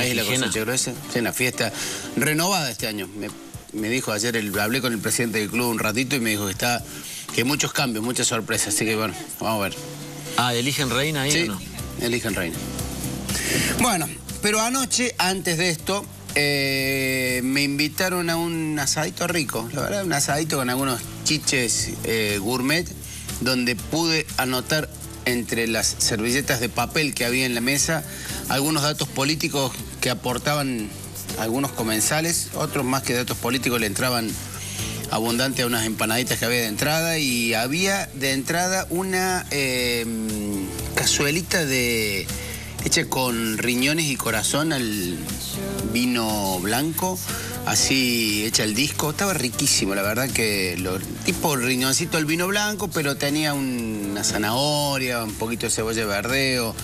Ahí la Cosecha Gruesa. Sí, una fiesta renovada este año. Me dijo ayer, hablé con el presidente del club un ratito y me dijo que hay muchos cambios, muchas sorpresas. Así que bueno, vamos a ver. Ah, ¿eligen reina ahí sí, o no? Eligen reina. Bueno, pero anoche, antes de esto, me invitaron a un asadito rico. La verdad, un asadito con algunos chiches gourmet, donde pude anotar entre las servilletas de papel que había en la mesa algunos datos políticos que aportaban algunos comensales, otros más que datos políticos le entraban abundante a unas empanaditas que había de entrada, y había de entrada una cazuelita hecha con riñones y corazón al vino blanco, así hecha el disco. Estaba riquísimo, la verdad, que tipo riñoncito al vino blanco, pero tenía una zanahoria, un poquito de cebolla de verdeo,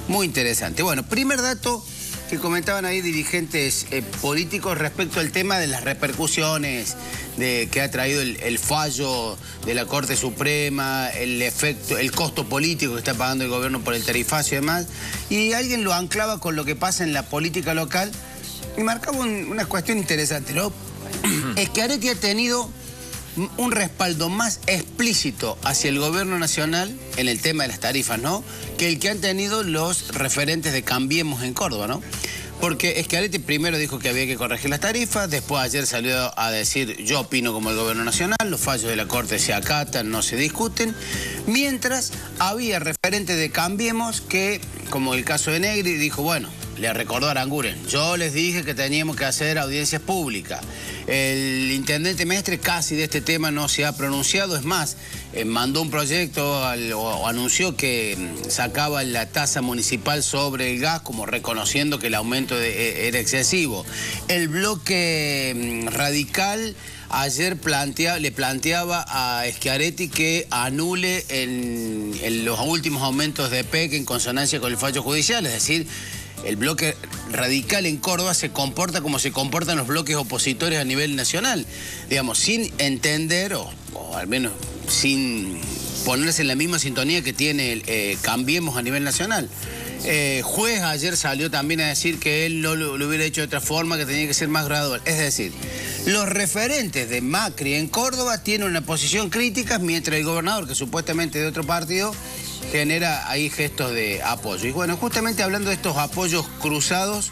muy interesante. Bueno, primer dato que comentaban ahí dirigentes políticos respecto al tema de las repercusiones que ha traído el fallo de la Corte Suprema, el costo político que está pagando el gobierno por el tarifazo y demás, y alguien lo anclaba con lo que pasa en la política local y marcaba una cuestión interesante, ¿no? Schiaretti ha tenido un respaldo más explícito hacia el gobierno nacional en el tema de las tarifas, ¿no?, que el que han tenido los referentes de Cambiemos en Córdoba, ¿no? Porque Schiaretti primero dijo que había que corregir las tarifas, después ayer salió a decir: yo opino como el gobierno nacional, los fallos de la Corte se acatan, no se discuten, mientras había referentes de Cambiemos que, como el caso de Negri, dijo, bueno, le recordó a Aranguren, yo les dije que teníamos que hacer audiencias públicas. El intendente Mestre casi de este tema no se ha pronunciado, es más, mandó un proyecto o anunció que sacaba la tasa municipal sobre el gas, como reconociendo que el aumento era excesivo. El bloque radical ayer le planteaba a Schiaretti que anule en los últimos aumentos de PEC en consonancia con el fallo judicial, es decir, el bloque radical en Córdoba se comporta como se comportan los bloques opositores a nivel nacional, digamos, sin entender o al menos sin ponerse en la misma sintonía que tiene Cambiemos a nivel nacional. Juez ayer salió también a decir que él no lo hubiera hecho de otra forma, que tenía que ser más gradual. Es decir, los referentes de Macri en Córdoba tienen una posición crítica, mientras el gobernador, que supuestamente de otro partido, genera ahí gestos de apoyo. Y bueno, justamente hablando de estos apoyos cruzados,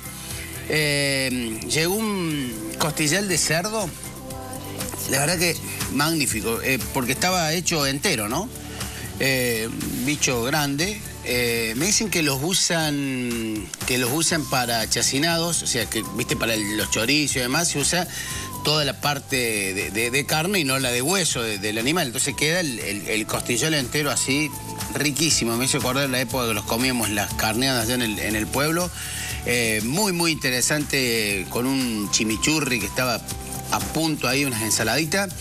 llegó un costillar de cerdo, la verdad que magnífico, porque estaba hecho entero, ¿no? Bicho grande. Me dicen que los usan para chacinados, o sea, que, viste, para los chorizos y demás, se usa toda la parte de carne y no la de hueso del animal. Entonces queda el costillar entero así, riquísimo. Me hizo acordar la época que los comíamos las carneadas allá en el pueblo. Muy, muy interesante, con un chimichurri que estaba a punto ahí, unas ensaladitas.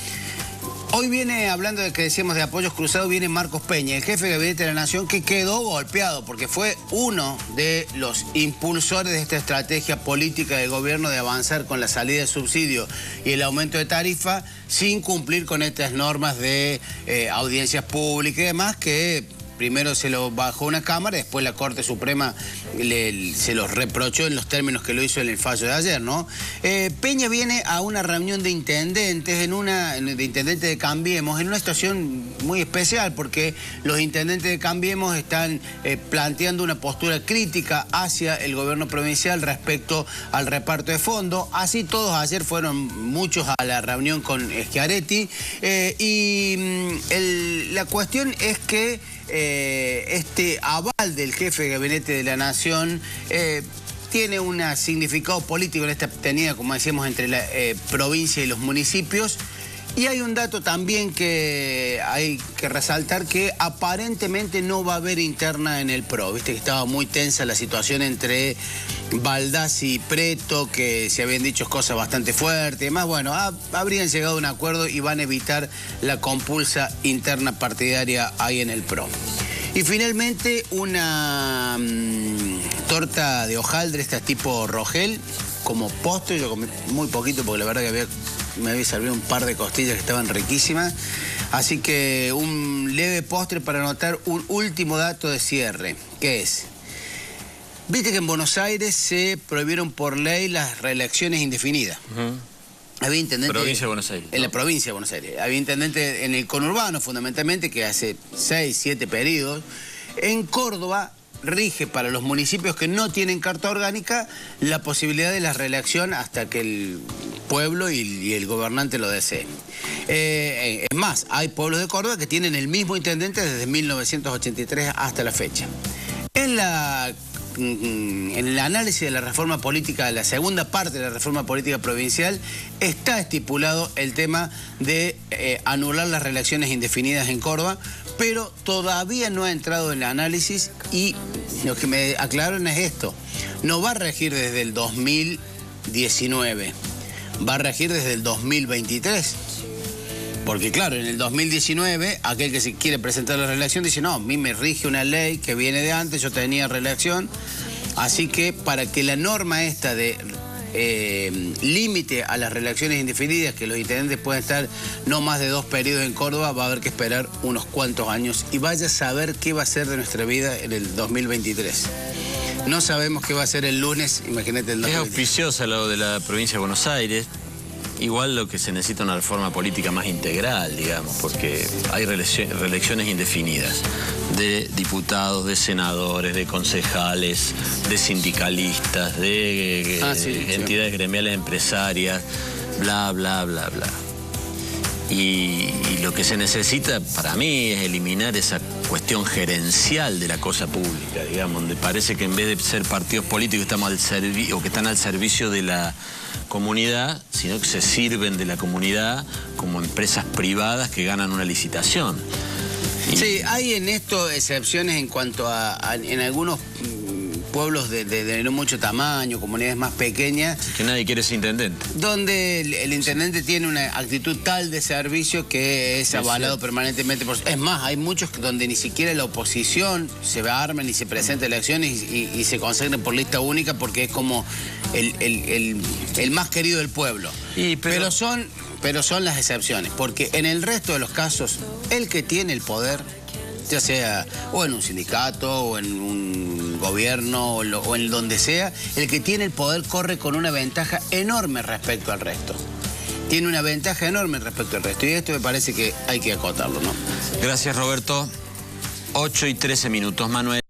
Hoy viene, hablando de que decíamos de apoyos cruzados, viene Marcos Peña, el jefe de gabinete de la Nación, que quedó golpeado porque fue uno de los impulsores de esta estrategia política del gobierno de avanzar con la salida de subsidio y el aumento de tarifa sin cumplir con estas normas de audiencias públicas y demás, que primero se lo bajó una Cámara, después la Corte Suprema se los reprochó en los términos que lo hizo en el fallo de ayer, ¿no? Peña viene a una reunión de intendentes, de intendentes de Cambiemos, en una situación muy especial, porque los intendentes de Cambiemos están planteando una postura crítica hacia el gobierno provincial respecto al reparto de fondos. Así todos ayer fueron muchos a la reunión con Schiaretti, la cuestión es que este aval del jefe de gabinete de la Nación tiene un significado político en esta tenida, como decíamos, entre la provincia y los municipios. Y hay un dato también que hay que resaltar, que aparentemente no va a haber interna en el PRO. Viste que estaba muy tensa la situación entre Baldassi y Preto, que se habían dicho cosas bastante fuertes y demás. Bueno, habrían llegado a un acuerdo y van a evitar la compulsa interna partidaria ahí en el PRO. Y finalmente una torta de hojaldre, esta tipo Rogel, como postre. Yo comí muy poquito porque la verdad que me había servido un par de costillas que estaban riquísimas. Así que un leve postre para anotar un último dato de cierre, que es: Viste que en Buenos Aires se prohibieron por ley las reelecciones indefinidas. Había intendente... Provincia de Buenos Aires. En la provincia de Buenos Aires. Había intendente en el conurbano, fundamentalmente, que hace 6, 7 periodos. En Córdoba rige para los municipios que no tienen carta orgánica la posibilidad de la reelección hasta que el pueblo y el gobernante lo deseen. Es más, hay pueblos de Córdoba que tienen el mismo intendente desde 1983 hasta la fecha. En el análisis de la reforma política, la segunda parte de la reforma política provincial, está estipulado el tema de anular las reelecciones indefinidas en Córdoba, pero todavía no ha entrado en el análisis y lo que me aclararon es esto. No va a regir desde el 2019, va a regir desde el 2023. Porque claro, en el 2019, aquel que se quiere presentar la reelección dice, no, a mí me rige una ley que viene de antes, yo tenía reelección. Así que para que la norma esta de límite a las reelecciones indefinidas, que los intendentes pueden estar no más de 2 periodos en Córdoba, va a haber que esperar unos cuantos años. Y vaya a saber qué va a ser de nuestra vida en el 2023. No sabemos qué va a ser el lunes, imagínate el 2023. Es auspiciosa lo de la provincia de Buenos Aires. Igual lo que se necesita una reforma política más integral, digamos, porque hay reelecciones indefinidas de diputados, de senadores, de concejales, de sindicalistas, de entidades gremiales empresarias, bla, bla, bla, bla. Y lo que se necesita para mí es eliminar esa cuestión gerencial de la cosa pública, digamos, donde parece que en vez de ser partidos políticos estamos que están al servicio de la comunidad, sino que se sirven de la comunidad como empresas privadas que ganan una licitación. Sí, hay en esto excepciones en cuanto a en algunos pueblos de no mucho tamaño, comunidades más pequeñas. Que nadie quiere ser intendente. Donde el intendente tiene una actitud tal de servicio que es avalado permanentemente por... Es más, hay muchos donde ni siquiera la oposición se arma ni se presenta elecciones y se consagran por lista única porque es como el más querido del pueblo. Pero son las excepciones, porque en el resto de los casos, el que tiene el poder, ya sea o en un sindicato o en un gobierno o en donde sea, el que tiene el poder corre con una ventaja enorme respecto al resto. Tiene una ventaja enorme respecto al resto y esto me parece que hay que acotarlo, ¿no? Gracias, Roberto. 8:13 minutos, Manuel.